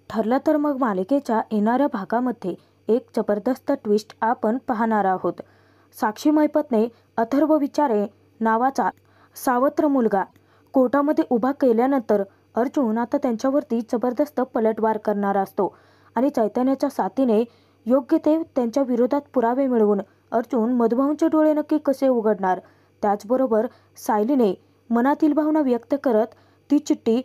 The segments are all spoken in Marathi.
ठरलं तर मग मालिकेच्या येणाऱ्या भागामध्ये एक जबरदस्त ट्विस्ट आपण पाहणार आहोत। साक्षी महिपतने अथर्व विचारे नावाचा सावत्र मुलगा कोर्टामध्ये उभा केल्यानंतर अर्जुन आता त्यांच्यावरती जबरदस्त पलटवार करणार असतो आणि चैतन्याच्या साथीने योग्य ते त्यांच्या विरोधात पुरावे मिळवून अर्जुन मधुभाऊंचे डोळे नक्की कसे उघडणार। त्याचबरोबर सायलीने मनातील भावना व्यक्त करत ती चिठ्ठी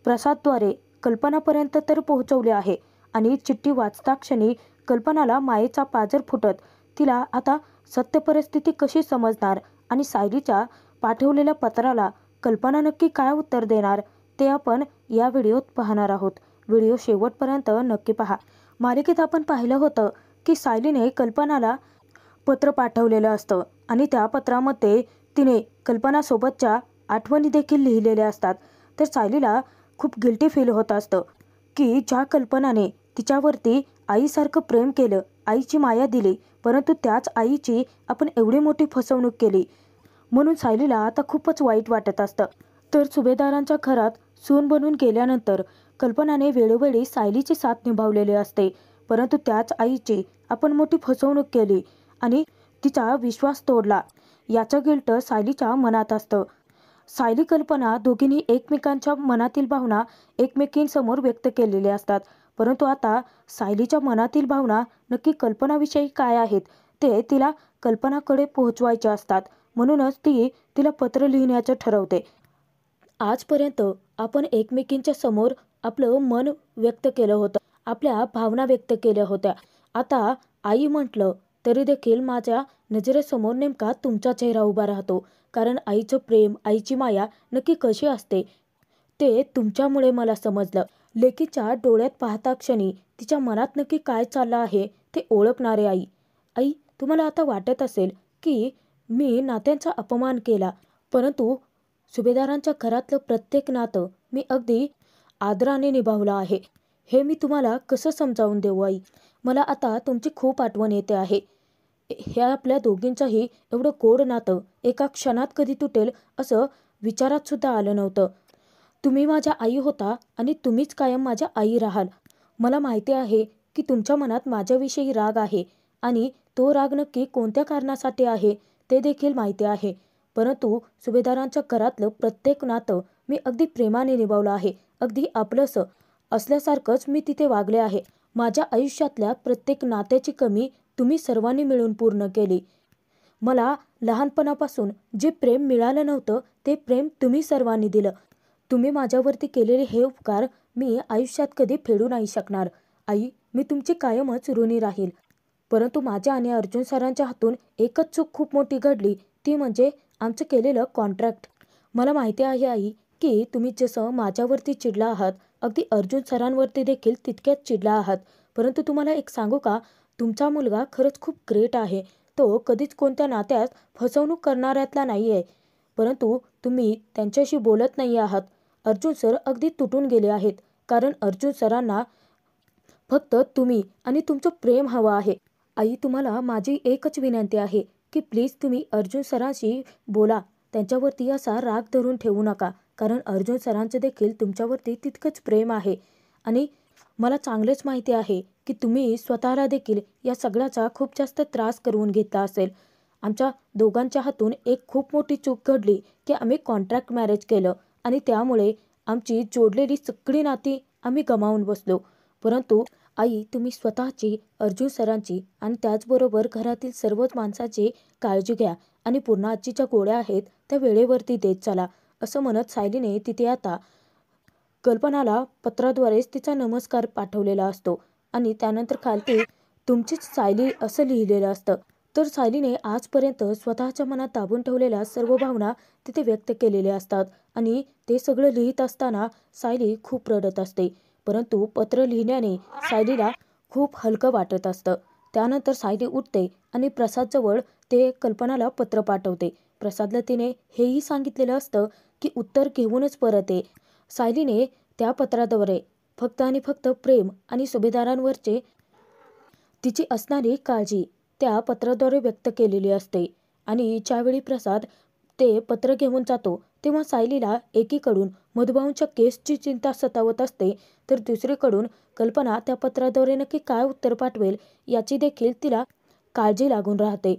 प्रसादद्वारे कल्पनापर्यंत तर पोहोचवली आहे आणि चिठ्ठी वाचता क्षणी कल्पनाला मायेचा पाझर फुटत तिला आता सत्य परिस्थिती कशी समजणार आणि सायलीच्या पाठवलेल्या पत्राला कल्पना नक्की काय उत्तर देणार ते आपण या व्हिडिओत पाहणार आहोत। व्हिडिओ शेवटपर्यंत नक्की पहा। मालिकेत आपण पाहिलं होतं की सायलीने कल्पनाला पत्र पाठवलेलं असतं आणि त्या पत्रामध्ये तिने कल्पनासोबतच्या आठवणी देखील लिहिलेल्या असतात। तर सायलीला खूप गिल्टी फील होत असतं की ज्या कल्पनाने तिच्यावरती आईसारखं प्रेम केलं, आईची माया दिली, परंतु त्याच आईची आपण एवढी मोठी फसवणूक केली, म्हणून सायलीला आता खूपच वाईट वाटत असतं। तर सुभेदारांच्या घरात सून बनून गेल्यानंतर कल्पनाने वेळोवेळी सायलीची साथ निभावलेली असते, परंतु त्याच आईची आपण मोठी फसवणूक केली आणि तिचा विश्वास तोडला याचं गिल्ट सायलीच्या मनात असतं। सायली कल्पना दोघींनी एकमेकांच्या मनातील भावना एकमेकींसमोर व्यक्त केलेल्या असतात, परंतु आता सायलीच्या मनातील भावना नक्की कल्पनाविषयी काय आहेत ते तिला कल्पनाकडे पोहोचवायचे असतात, म्हणूनच ती तिला पत्र लिहिण्याचं ठरवते। आजपर्यंत आपण एकमेकींच्या समोर आपलं मन व्यक्त केलं होतं, आपल्या भावना व्यक्त केल्या होत्या। आता आई म्हटलं तरी देखील माझ्या नजरेसमोर नेमका तुमचा चेहरा उभा राहतो, कारण आईचं प्रेम, आईची माया नक्की कशी असते ते तुमच्यामुळे मला समजलं। लेकीच्या डोळ्यात पाहता क्षणी तिच्या मनात नक्की काय चाललं आहे ते ओळखणारे आई। आई, तुम्हाला आता वाटत असेल की मी नात्यांचा अपमान केला, परंतु सुभेदारांच्या घरातलं प्रत्येक नातं मी अगदी आदराने निभावलं आहे। हे मी तुम्हाला कसं समजावून देऊ आई? मला आता तुमची खूप आठवण येते आहे। ह्या आपल्या दोघींचंही एवढं गोड नातं एका क्षणात कधी तुटेल असं विचारात सुद्धा आलं नव्हतं। तुम्ही माझ्या आई होता आणि तुम्हीच कायम माझ्या आई राहाल। मला माहिती आहे की तुमच्या मनात माझ्याविषयी राग आहे आणि तो राग नक्की कोणत्या कारणासाठी आहे ते देखील माहिती आहे, परंतु सुभेदारांच्या घरातलं प्रत्येक नातं मी अगदी प्रेमाने निभावलं आहे, अगदी आपलंसं असल्यासारखंच मी तिथे वागले आहे। माझ्या आयुष्यातल्या प्रत्येक नात्याची कमी तुम्ही सर्वांनी मिळून पूर्ण केली। मला लहानपणापासून जे प्रेम मिळालं नव्हतं ते प्रेम तुम्ही सर्वांनी दिलं। तुम्ही माझ्यावरती केलेले हे उपकार मी आयुष्यात कधी फेडू नाही शकणार। आई, मी तुमची कायमच ऋणी राहील। परंतु माझ्या आणि अर्जुन सरांच्या हातून एकच चूक खूप मोठी घडली, ती म्हणजे आमचं केलेलं कॉन्ट्रॅक्ट। मला माहिती आहे आई की तुम्ही जसं माझ्यावरती चिडला आहात, अगदी अर्जुन सरांवरती देखील तितक्याच चिडला आहात, परंतु तुम्हाला एक सांगू का, तुमचा मुलगा खरंच खूप ग्रेट आहे। तो कधीच कोणत्या नात्यात फसवणूक करणाऱ्यातला नाही आहे, परंतु तुम्ही त्यांच्याशी बोलत नाही आहात। अर्जुन सर अगदी तुटून गेले आहेत, कारण अर्जुन सरांना फक्त तुम्ही आणि तुमचं प्रेम हवं आहे। आई, तुम्हाला माझी एकच विनंती आहे की प्लीज तुम्ही अर्जुन सरांशी बोला, त्यांच्यावरती असा राग धरून ठेवू नका, कारण अर्जुन सरांचं देखील तुमच्यावरती तितकंच प्रेम आहे आणि मला चांगलेच माहिती आहे की तुम्ही स्वतःला देखील या सगळ्याचा खूप जास्त त्रास करून घेतला असेल। आमच्या दोघांच्या हातून एक खूप मोठी चूक घडली की आम्ही कॉन्ट्रॅक्ट मॅरेज केलं आणि त्यामुळे आमची जोडलेली सगळी नाती आम्ही गमावून बसलो। परंतु आई, तुम्ही स्वतःची, अर्जुन सरांची आणि त्याचबरोबर घरातील सर्वच माणसाची काळजी घ्या आणि पूर्णाची ज्या गोळ्या आहेत त्या वेळेवरती देत चला, असं म्हणत सायलीने तिथे आता कल्पनाला पत्राद्वारेच तिचा नमस्कार पाठवलेला असतो आणि त्यानंतर खालती तुमचीच सायली असं लिहिलेलं असतं। तर सायलीने आजपर्यंत स्वतःच्या मनात दाबून ठेवलेल्या सर्व भावना तिथे व्यक्त केलेल्या असतात आणि ते सगळं लिहित असताना सायली खूप रडत असते, परंतु पत्र लिहिण्याने सायलीला खूप हलकं वाटत असतं। त्यानंतर सायली उठते आणि प्रसादजवळ ते कल्पनाला पत्र पाठवते। प्रसादला तिने हेही सांगितलेलं असतं की उत्तर घेऊनच परत ये। सायलीने त्या पत्राद्वारे फक्त आणि फक्त प्रेम आणि सुभेदारांवरचे तिची असणारी काळजी त्या पत्राद्वारे व्यक्त केलेली असते आणि ज्यावेळी प्रसाद ते पत्र घेऊन जातो तेव्हा सायलीला एकीकडून मधुभाऊंच्या केसची चिंता सतावत असते, तर दुसरीकडून कल्पना त्या पत्राद्वारे नक्की काय उत्तर पाठवेल याची देखील तिला काळजी लागून राहते.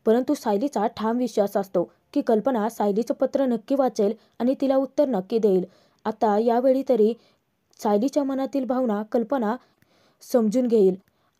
परंतु सायलीचा ठाम विश्वास असतो की कल्पना सायलीचं पत्र नक्की वाचेल आणि तिला उत्तर नक्की देईल. आता यावेळी तरी सायलीच्या मनातील भावना कल्पना समजून घेईल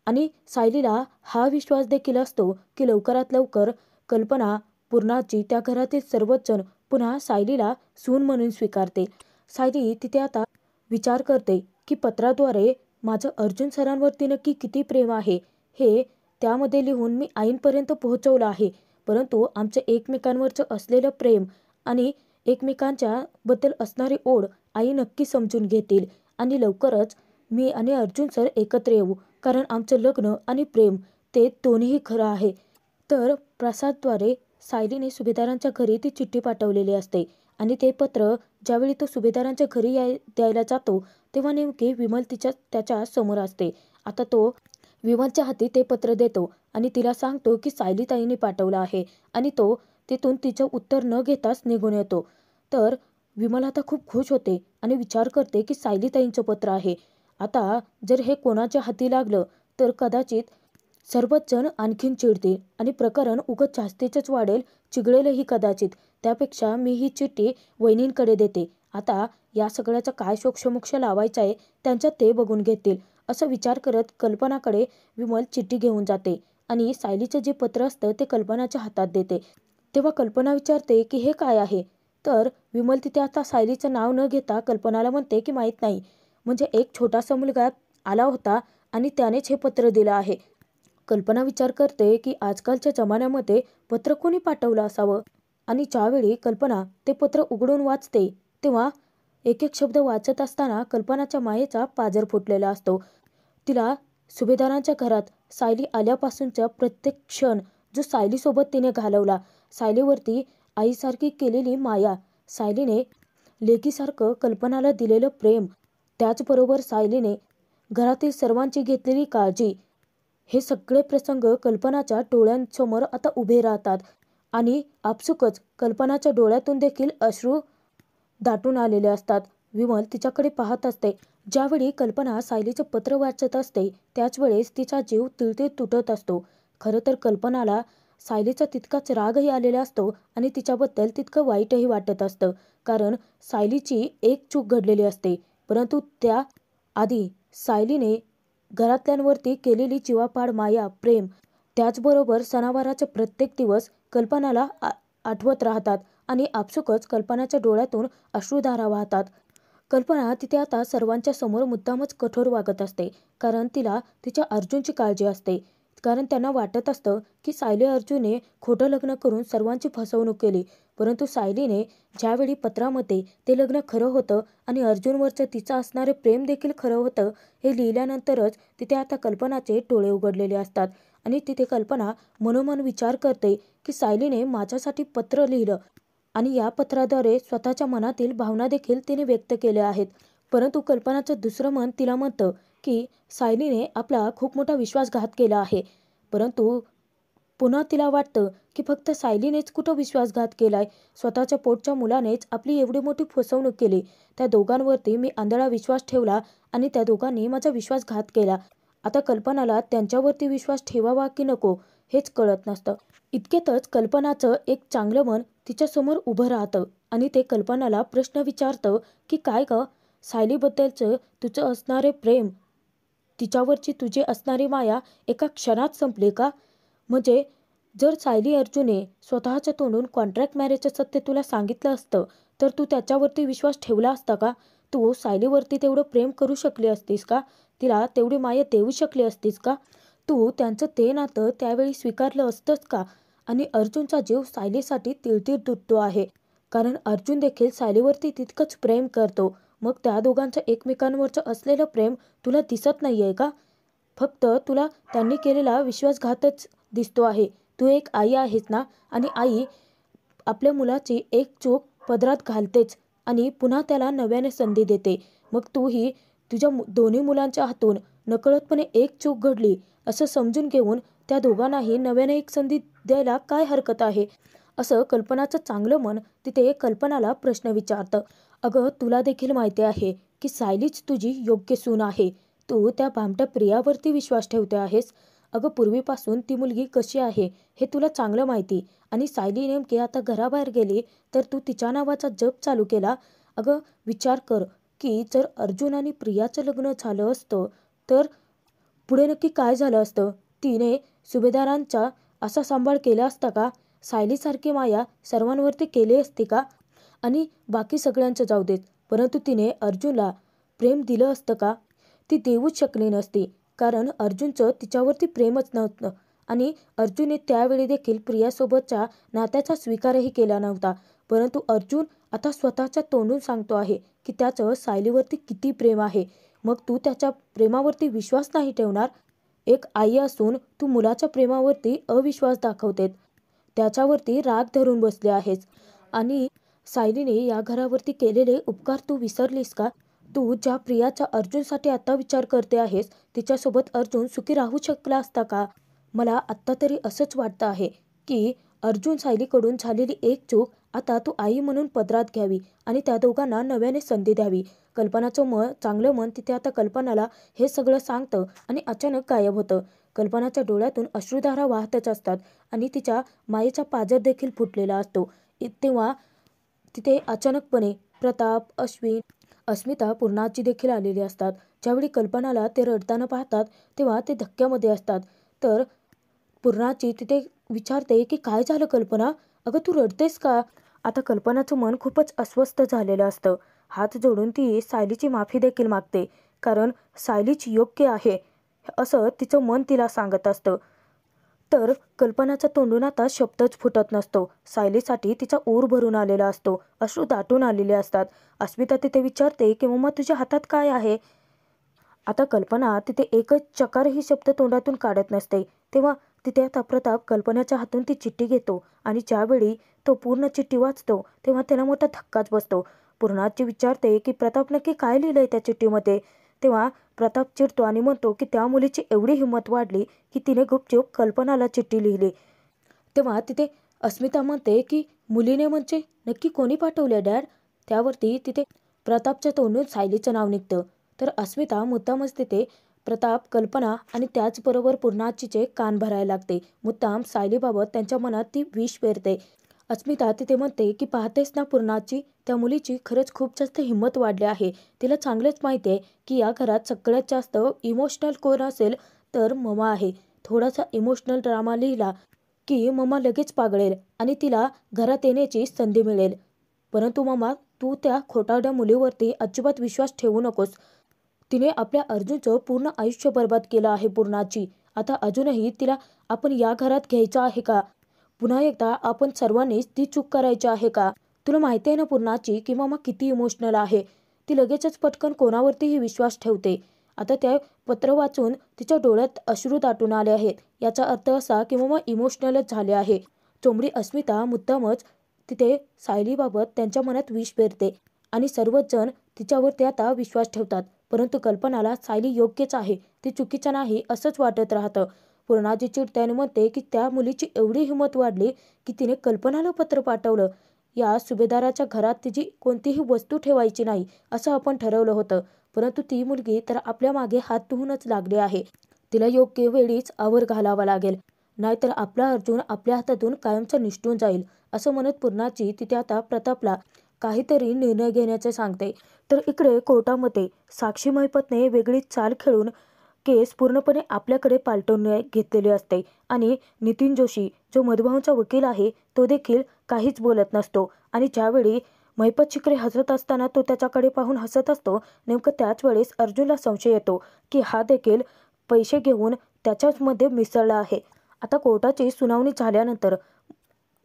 आणि सायलीला हा विश्वास देखील असतो की लवकरात लवकर कल्पना पूर्णाची त्या घरातील सर्वच जण पुन्हा सायलीला सून म्हणून स्वीकारते. सायली तिथे आता विचार करते की पत्राद्वारे माझं अर्जुन सरांवरती नक्की किती प्रेम आहे हे त्यामध्ये लिहून मी आईंपर्यंत पोहोचवलं आहे. परंतु आमचं एकमेकांवरचं असलेलं प्रेम आणि एकमेकांच्या बद्दल असणारी ओढ आई नक्की समजून घेतील आणि लवकरच मी आणि अर्जुन सर एकत्र येऊ, कारण आमचं लग्न आणि प्रेम ते दोन्हीही खरं आहे. तर प्रसादद्वारे सायलीने सुभेदारांच्या घरी ती चिठ्ठी पाठवलेली असते आणि ते पत्र ज्यावेळी तो सुभेदारांच्या घरी द्यायला जातो तेव्हा नेमके विमल त्याच्या समोर असते. आता तो विमलच्या हाती ते पत्र देतो आणि तिला सांगतो की सायलीताईंनी पाठवलं आहे आणि तो तिथून तिचं उत्तर न घेताच निघून येतो. तर विमल आता खूप खुश होते आणि विचार करते की सायलीताईंचं पत्र आहे. आता जर हे कोणाच्या हाती लागलं तर कदाचित सर्वच जण आणखीन चिडतील आणि प्रकरण उगाच जास्तीचंच वाढेल, चिघळेलही कदाचित. त्यापेक्षा मी ही चिठ्ठी वहिनींकडे देते. आता या सगळ्याचा काय शोक्षमोक्ष लावायचा आहे त्यांच्यात ते बघून घेतील, असं विचार करत कल्पनाकडे विमल चिठ्ठी घेऊन जाते आणि सायलीचं जे पत्र असतं ते कल्पनाच्या हातात देते. तेव्हा कल्पना विचारते की हे काय आहे. तर विमल तिथे आता सायलीचं नाव न घेता कल्पनाला म्हणते की माहीत नाही, म्हणजे एक छोटासा मुलगा आला होता आणि त्यानेच हे पत्र दिलं आहे. कल्पना विचार करते की आजकालच्या जमान्यामध्ये पत्र कोणी पाठवलं असावं आणि ज्यावेळी कल्पना ते पत्र उघडून वाचते तेव्हा एक एक शब्द वाचत असताना कल्पनाच्या मायेचा पाजर फुटलेला असतो. तिला सुभेदारांच्या घरात सायली आल्यापासूनचा प्रत्येक क्षण जो सायलीसोबत तिने घालवला, सायलीवरती आईसारखी केलेली माया, सायलीने लेकीसारखं कल्पनाला दिलेलं प्रेम, त्याचबरोबर सायलीने घरातील सर्वांची घेतलेली काळजी, हे सगळे प्रसंग कल्पनाच्या डोळ्यांसमोर आता उभे राहतात आणि आपसुकच कल्पनाच्या डोळ्यातून देखील अश्रू दाटून आलेले असतात. विमल तिच्याकडे पाहत असते. ज्यावेळी कल्पना सायलीचं पत्र वाचत असते त्याच वेळेस तिचा जीव तिळतीळ तुटत असतो. खरं तर कल्पनाला सायलीचा तितकाच रागही आलेला असतो आणि तिच्याबद्दल तितकं वाईटही वाटत असतं, कारण सायलीची एक चूक घडलेली असते. परंतु त्या आधी सायलीने घरातल्यांवरती केलेली जीवापाड माया, प्रेम, त्याचबरोबर सणावाराचे प्रत्येक दिवस कल्पनाला आठवत राहतात आणि आपसुकच कल्पनाच्या डोळ्यातून अश्रुधारा वाहतात. कल्पना तिथे आता सर्वांच्या समोर मुद्दामच कठोर वागत असते, कारण तिला तिच्या अर्जुनची काळजी असते. कारण त्यांना वाटत असतं की सायली अर्जुनने खोटं लग्न करून सर्वांची फसवणूक केली, परंतु सायलीने ज्यावेळी पत्रामध्ये ते लग्न खरं होतं आणि अर्जुनवरचं तिचं असणारे प्रेम देखील खरं होतं हे लिहिल्यानंतरच तिथे आता कल्पनाचे डोळे उघडलेले असतात आणि तिथे कल्पना मनोमन विचार करते की सायलीने माझ्यासाठी पत्र लिहिलं आणि या पत्राद्वारे स्वतःच्या मनातील भावना देखील तिने व्यक्त केल्या आहेत. परंतु कल्पनाचं दुसरं मन तिला म्हणतं की सायलीने आपला खूप मोठा विश्वासघात केला आहे. परंतु पुन्हा तिला वाटतं की फक्त सायलीनेच कुठं विश्वासघात केलाय, स्वतःच्या पोटच्या मुलानेच आपली एवढी मोठी फसवणूक केली. त्या दोघांवरती मी आंधळा विश्वास ठेवला आणि त्या दोघांनी माझा विश्वासघात केला. आता कल्पनाला त्यांच्यावरती विश्वास ठेवावा की नको हेच कळत नसतं. इतक्यातच कल्पनाचं एक चांगलं मन तिच्यासमोर उभं राहतं आणि ते कल्पनाला प्रश्न विचारतं की काय गं, सायलीबद्दलचं तुझं असणारे प्रेम, तिच्यावरची तुझी असणारी माया एका क्षणात संपली का? म्हणजे जर सायली अर्जुनने स्वतःच्या तोंडून कॉन्ट्रॅक्ट मॅरेजचं सत्य तुला सांगितलं असतं तर तू त्याच्यावरती विश्वास ठेवला असता का? तू सायलीवरती तेवढं प्रेम करू शकली असतीस का? तिला तेवढी माया देऊ शकली असतीस का? तू त्यांचं ते नातं त्यावेळी स्वीकारलं असतंच का? आणि अर्जुनचा जीव सायलीसाठी तिळतीळ तुटतो आहे, कारण अर्जुन देखील सायलीवरती तितकंच प्रेम करतो. मग त्या दोघांचं एकमेकांवरचं असलेलं प्रेम तुला दिसत नाही आहे का? फक्त तुला त्यांनी केलेला विश्वासघातच दिसतो आहे. तू एक आई आहेस ना, आणि आई आपल्या मुलाची एक चूक पदरात घालतेच आणि पुन्हा त्याला नव्याने संधी देते. मग तूही तुझ्या दोन्ही मुलांच्या हातून नकळतपणे एक चूक घडली असं समजून घेऊन त्या दोघांनाही नव्याने एक संधी द्यायला काय हरकत आहे? असं कल्पनाचं चांगलं मन तिथे कल्पनाला प्रश्न विचारतं. अगं, तुला देखील माहिती आहे की सायलीच तुझी योग्य सून आहे. तू त्या भामट्या प्रियावरती विश्वास ठेवते आहेस. अगं, पूर्वीपासून ती मुलगी कशी आहे हे तुला चांगलं माहिती. आणि सायली नेमकी आता घराबाहेर गेली तर तू तिच्या नावाचा जप चालू केला. अगं, विचार कर की जर अर्जुन आणि प्रियाचं लग्न झालं असतं तर पुढे नक्की काय झालं असतं. तिने सुभेदारांचा असा सांभाळ केला असता का? सायलीसारखी माया सर्वांवरती केली असती का? आणि बाकी सगळ्यांचं जाऊ देत, परंतु तिने अर्जुनला प्रेम दिलं असतं का? ती देऊच शकली नसती, कारण अर्जुनचं तिच्यावरती प्रेमच नव्हतं. आणि अर्जुनने त्यावेळी देखील प्रियासोबतच्या नात्याचा स्वीकारही केला नव्हता. परंतु अर्जुन आता स्वतःच्या तोंडून सांगतो आहे की त्याचं सायलीवरती किती प्रेम आहे. मग तू त्याच्या प्रेमावरती विश्वास नाही ठेवणार? एक आई असून तू मुलाच्या प्रेमावरती अविश्वास दाखवतेस. त्याच्यावरती राग धरून बसले आहेस. आणि सायलीने या घरावरती केलेले उपकार तू विसरलीस का? तू ज्या प्रियाचा अर्जुनसाठी आता विचार करते आहेस, तिच्यासोबत अर्जुन सुखी राहू शकला असता का? मला आत्ता तरी असंच वाटतं आहे की अर्जुन सायलीकडून झालेली एक चूक आता तू आई म्हणून पदरात घ्यावी आणि त्या दोघांना नव्याने संधी द्यावी. कल्पनाचं चांगलं मन तिथे आता कल्पनाला हे सगळं सांगतं आणि अचानक गायब होतं. कल्पनाच्या डोळ्यातून अश्रुधारा वाहतच असतात आणि तिच्या मायेचा पाजर देखील फुटलेला असतो. तेव्हा तिथे अचानकपणे प्रताप, अश्विन, अस्मिता, पूर्णाची देखील आलेली असतात. ज्यावेळी कल्पनाला ते रडताना पाहतात तेव्हा ते धक्क्यामध्ये असतात. तर पूर्णाची तिथे विचारते की काय झालं कल्पना? अगं, तू रडतेस का? आता कल्पनाचं मन खूपच अस्वस्थ झालेलं असतं. हात जोडून ती सायलीची माफी देखील मागते, कारण सायलीच योग्य आहे असं तिचं मन तिला सांगत असतं. तर कल्पनाच्या तोंडून आता शब्दच फुटत नसतो. सायलीसाठी तिचा ऊर भरून आलेला असतो. अश्रू दाटून आलेले असतात. अस्मिता तिथे विचारते की मम्मा, तुझ्या हातात काय आहे? आता कल्पना तिथे एकच चकारही शब्द तोंडातून काढत नसते. तेव्हा तिथे आता प्रताप कल्पनाच्या हातून ती चिठ्ठी घेतो आणि ज्यावेळी तो पूर्ण चिठ्ठी वाचतो तेव्हा त्याला मोठा धक्काच बसतो. पूर्णाची विचारते की प्रताप, नक्की काय लिहिलंय त्या चिठ्ठीमध्ये? तेव्हा प्रताप चिडतो आणि म्हणतो की त्या मुलीची एवढी हिंमत वाढली की तिने गुपचूप कल्पनाला चिठ्ठी लिहिली. तेव्हा तिथे अस्मिता म्हणते की मुलीने म्हणजे नक्की कोणी पाठवले डॅड? त्यावरती तिथे प्रतापच्या तोंडून सायलीचं नाव निघतं. तर अस्मिता मुद्दामच तिथे प्रताप, कल्पना आणि त्याचबरोबर पूर्णाचीचे कान भरायला लागते. मुद्दाम सायलीबाबत त्यांच्या मनात ती विष पेरते. अस्मिता तिथे म्हणते की पाहतेस ना पूर्णाची, त्या मुलीची खरंच खूप जास्त हिंमत वाढली आहे. तिला चांगलंच माहिती आहे की या घरात सगळ्यात जास्त इमोशनल कोण असेल तर ममा आहे. थोडासा इमोशनल ड्रामा लिहिला की मम्मा लगेच पागळेल आणि तिला घरात येण्याची संधी मिळेल. परंतु मम्मा, तू त्या खोटारड्या मुलीवरती अजिबात विश्वास ठेवू नकोस. तिने आपल्या अर्जुनचं पूर्ण आयुष्य बर्बाद केलं आहे पूर्णाची. आता अजूनही तिला आपण या घरात घ्यायचं आहे का? पुन्हा एकदा आपण सर्वांनीच ती चूक करायची आहे का? तुला माहिती आहे ना पूर्णाची की मम्मा किती इमोशनल आहे. ती लगेचच पटकन कोणावरतीही विश्वास ठेवते. आता त्या पत्र वाचून तिच्या डोळ्यात अश्रू दाटून आले आहेत. याचा अर्थ असा की मम्मा इमोशनलच झाले आहे. चोंबडी अस्मिता मुद्दामच तिथे सायलीबाबत त्यांच्या मनात विष पेरते आणि सर्वच जण तिच्यावरती आता विश्वास ठेवतात. परंतु कल्पनाला सायली योग्यच आहे, ती चुकीचं नाही असंच वाटत राहतं. पूर्णाची चिडते म्हणते की त्या मुलीची एवढी हिंमत वाढली की तिने कल्पनाला पत्र पाठवलं. या सुभेदाराच्या घरात तिची कोणतीही वस्तू ठेवायची नाही असं आपण ठरवलं होतं. परंतु ती मुलगी तर आपल्या मागे हात धुवूनच लागली आहे. तिला योग्य वेळीच आवर घालावा लागेल, नाहीतर आपला अर्जुन आपल्या हातातून कायमचा निसटून जाईल. असं म्हणत पूर्णाची तिथे आता प्रतापला काहीतरी निर्णय घेण्याचे सांगते. तर इकडे कोर्टामध्ये साक्षी महिपतने वेगळी चाल खेळून केस पूर्णपणे आपल्याकडे पालटून घेतलेली असते आणि नितीन जोशी जो मधुभाऊंचा वकील आहे तो देखील काहीच बोलत नसतो. आणि ज्यावेळी महिपत शिकरे हसत असताना तो त्याच्याकडे पाहून हसत असतो, नेमकं त्याच वेळेस अर्जुनला संशय येतो की हा देखील पैसे घेऊन त्याच्यामध्ये मिसळला आहे. आता कोर्टाची सुनावणी झाल्यानंतर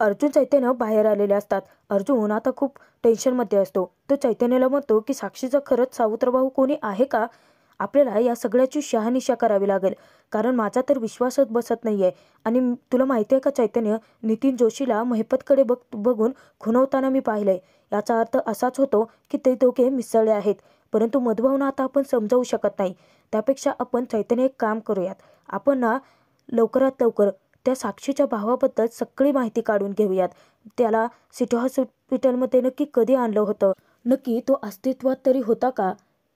अर्जुन, चैतन्य बाहेर आलेले असतात. अर्जुन आता खूप टेन्शनमध्ये असतो. तो चैतन्याला म्हणतो की साक्षीचा खरंच सावत्रभाऊ कोणी आहे का? आपल्याला या सगळ्याची शहानिशा करावी लागेल, कारण माझा तर विश्वासच बसत नाही आहे. आणि तुला माहिती आहे का चैतन्य, नितीन जोशीला महिपतकडे बघून खुणवताना मी पाहिलंय. याचा अर्थ असाच होतो की ते दोघे मिसळले आहेत. परंतु मधुभाऊंना आता आपण समजावू शकत नाही. त्यापेक्षा आपण चैतन्य एक काम करूयात, आपण ना लवकरात लवकर त्या साक्षीच्या भावाबद्दल सगळी माहिती काढून घेऊयात. त्याला सिटी हॉस्पिटलमध्ये नक्की कधी आणलं होतं, नक्की तो अस्तित्वात तरी होता का,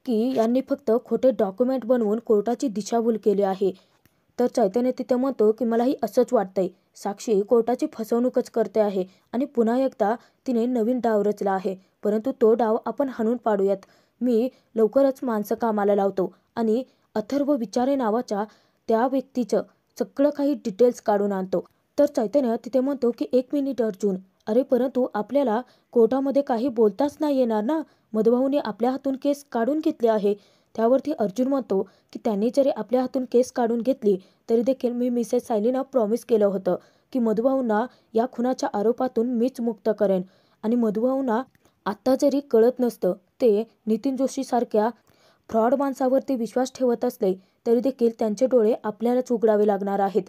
की यांनी फक्त खोटे डॉक्युमेंट बनवून कोर्टाची दिशाभूल केली आहे. तर चैतन्य तिथे म्हणतो की मलाही असंच वाटतंय. साक्षी कोर्टाची फसवणूकच करते आहे आणि पुन्हा एकदा तिने नवीन डाव रचला आहे. परंतु तो डाव आपण हाणून पाडूयात. मी लवकरच माणसं कामाला लावतो आणि अथर्व विचारे नावाच्या त्या व्यक्तीचं सगळं काही डिटेल्स काढून आणतो. तर चैतन्य तिथे म्हणतो की 1 मिनिट अर्जुन, अरे परंतु आपल्याला कोर्टामध्ये काही बोलताच नाही येणार ना. मधुभाऊने आपल्या हातून केस काढून घेतली आहे. त्यावरती अर्जुन म्हणतो की त्यांनी जरी आपल्या हातून केस काढून घेतली तरी देखील मी मिसेस सायलीना प्रॉमिस केलं होतं की मधुभाऊंना या खुनाच्या आरोपातून मीच मुक्त करेन. आणि मधुभाऊंना आत्ता जरी कळत नसतं, ते नितीन जोशी सारख्या फ्रॉड माणसावरती विश्वास ठेवत असले तरी देखील त्यांचे डोळे आपल्यालाच उघडावे लागणार आहेत.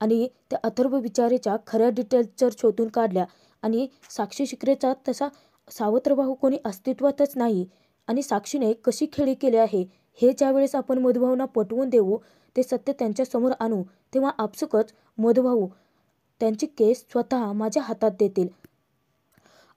आणि त्या अथर्व विचारेच्या खऱ्या डिटेल्स जर शोधून काढल्या आणि साक्षी शिकरेचा तसा सावत्रभाऊ कोणी अस्तित्वातच नाही आणि साक्षीने कशी खेळी केली आहे हे ज्यावेळेस आपण मधुभाऊंना पटवून देऊ, ते सत्य त्यांच्यासमोर आणू, तेव्हा आपसुकच मधुभाऊ त्यांची केस स्वतः माझ्या हातात देतील.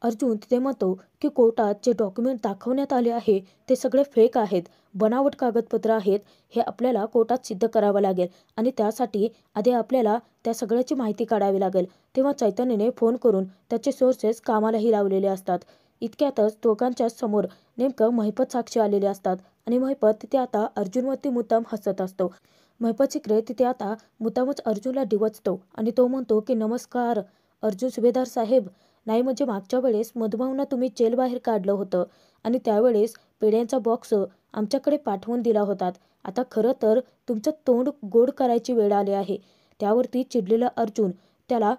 अर्जुन तिथे म्हणतो की कोर्टात जे डॉक्युमेंट दाखवण्यात आले आहे ते सगळे फेक आहेत, बनावट कागदपत्र आहेत. हे आपल्याला कोर्टात सिद्ध करावं लागेल आणि त्यासाठी आधी आपल्याला त्या सगळ्याची माहिती काढावी लागेल. तेव्हा चैतन्यने फोन करून त्याचे सोर्सेस कामालाही लावलेले असतात. इतक्यातच दोघांच्या समोर नेमकं महिपत साक्षी आलेले असतात आणि महिपत तिथे आता अर्जुनवरती मुद्दाम हसत असतो. महिपत शिकरे तिथे आता मुद्दामच अर्जुनला डिवचतो आणि तो म्हणतो की नमस्कार अर्जुन सुभेदार साहेब. नाही म्हणजे मागच्या वेळेस मधुभाऊंना तुम्ही जेल बाहेर काढलं होतं आणि त्यावेळेस पेढ्यांचा बॉक्स आमच्याकडे पाठवून दिला होतात. आता खरं तर तुमचं तोंड गोड करायची वेळ आली आहे. त्यावरती चिडलेला अर्जुन त्याला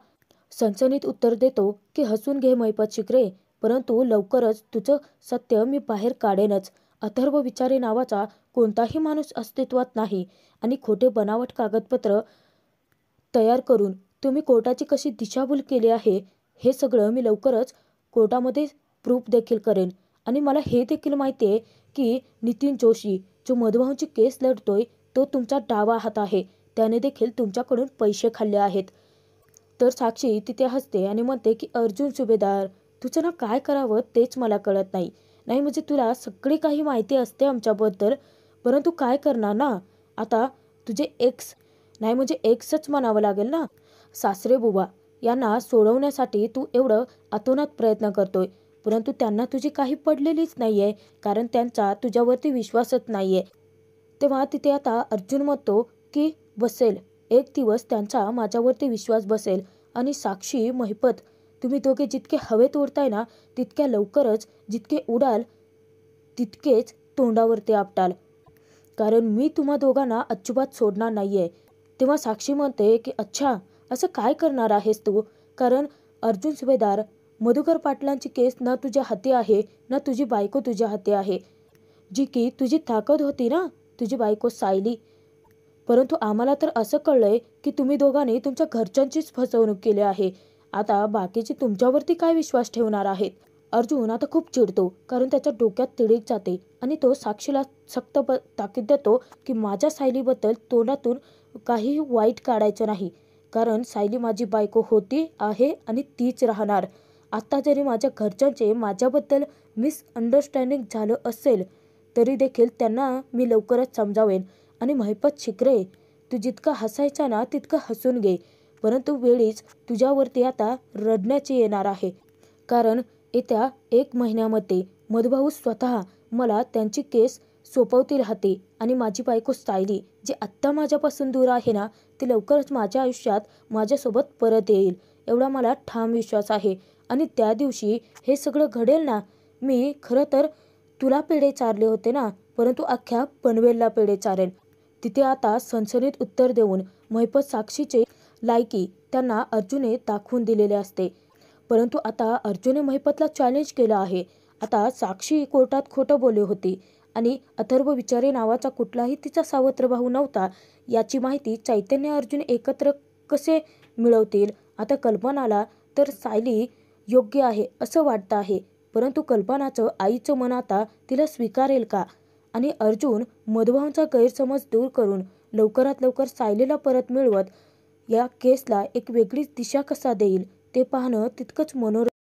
सणसणीत उत्तर देतो की हसून घे महिपत शिकरे, परंतु लवकरच तुझं सत्य मी बाहेर काढेनच. अथर्व विचारे नावाचा कोणताही माणूस अस्तित्वात नाही आणि खोटे बनावट कागदपत्र तयार करून तुम्ही कोर्टाची कशी दिशाभूल केली आहे हे सगळं मी लवकरच कोर्टामध्ये प्रूफ देखील करेन. आणि मला हे देखील माहिती आहे की नितीन जोशी जो मधुभाऊंची केस लढतोय तो तुमचा डावा हात आहे. त्याने देखील तुमच्याकडून पैसे खाल्ले आहेत. तर साक्षी तिथे हसते आणि म्हणते की अर्जुन सुभेदार, तुझं ना काय करावं तेच मला कळत नाही. नाही म्हणजे तुला सगळी काही माहिती असते आमच्याबद्दल, परंतु काय करणार ना. आता तुझे एक्स, नाही म्हणजे एक्सच म्हणावं लागेल ना, सासरे बुवा यांना सोडवण्यासाठी तू एवढं अतोनात प्रयत्न करतोय, परंतु त्यांना तुझी काही पडलेलीच नाही आहे, कारण त्यांचा तुझ्यावरती विश्वासच नाही आहे. तेव्हा तिथे आता अर्जुन म्हणतो की बसेल, एक दिवस त्यांचा माझ्यावरती विश्वास बसेल आणि साक्षी महिपत तुम्ही दोघे जितके हवेत उडताय ना, तितक्या लवकरच जितके उडाल तितकेच तोंडावरती आपटाल, कारण मी तुम्हा दोघांना अजिबात सोडणार नाही आहे. तेव्हा साक्षी म्हणते की अच्छा, असं काय करणार आहेस तू, कारण अर्जुन सुभेदार मधुकर पाटलांची केस ना तुझ्या हाती आहे ना तुझी बायको तुझ्या हाती आहे, जी की तुझी ताकद होती ना, तुझी बायको सायली. परंतु आम्हाला तर असं कळलंय की तुम्ही दोघांनी तुमच्या घरच्यांचीच फसवणूक केली आहे. आता बाकीचे तुमच्यावरती काय विश्वास ठेवणार आहेत. अर्जुन आता खूप चिडतो, कारण त्याच्या डोक्यात तिडीक जाते आणि तो साक्षीला सक्त ताकीद देतो की माझ्या सायलीबद्दल तोंडातून काही वाईट काढायचं नाही, कारण सायली माझी बायको होती आहे आणि तीच राहणार. आता जरी माझ्या घरच्यांचे माझ्याबद्दल मिसअंडरस्टँडिंग झालं असेल तरी देखील त्यांना मी लवकरच समजावेन. आणि महिपत शिकरे, तू जितका हसायचा ना तितकं हसून घे, परंतु वेळीच तुझ्यावरती आता रडण्याची येणार आहे, कारण येत्या 1 महिन्यामध्ये मधुभाऊ स्वतः मला त्यांची केस सोपवतील हाती आणि माझी बायको सायली जी आत्ता माझ्यापासून दूर आहे ना, ती लवकरच माझ्या आयुष्यात माझ्यासोबत परत येईल, एवढा मला ठाम विश्वास आहे. आणि त्या दिवशी हे सगळं घडेल ना. मी खरं तर तुला पेढे चारले होते ना, परंतु अख्ख्या पनवेलला पेढे चारेल. तिथे आता सणसणीत उत्तर देऊन महिपत साक्षीचे लायकी त्यांना अर्जुनने दाखवून दिलेले असते. परंतु आता अर्जुनने महिपतला चॅलेंज केलं आहे. आता साक्षी कोर्टात खोटं बोलली होती आणि अथर्व विचारे नावाचा कुठलाही तिचा सावत्र भाऊ नव्हता, याची माहिती चैतन्य अर्जुन एकत्र कसे मिळवतील. आता कल्पनाला तर सायली योग्य आहे असं वाटतं आहे, परंतु कल्पनाचं आईचं मन आता तिला स्वीकारेल का. आणि अर्जुन मधुभाऊंचा गैरसमज दूर करून लवकरात लवकर सायलीला परत मिळवत या केसला एक वेगळीच दिशा कसा देईल ते पाहणं तितकंच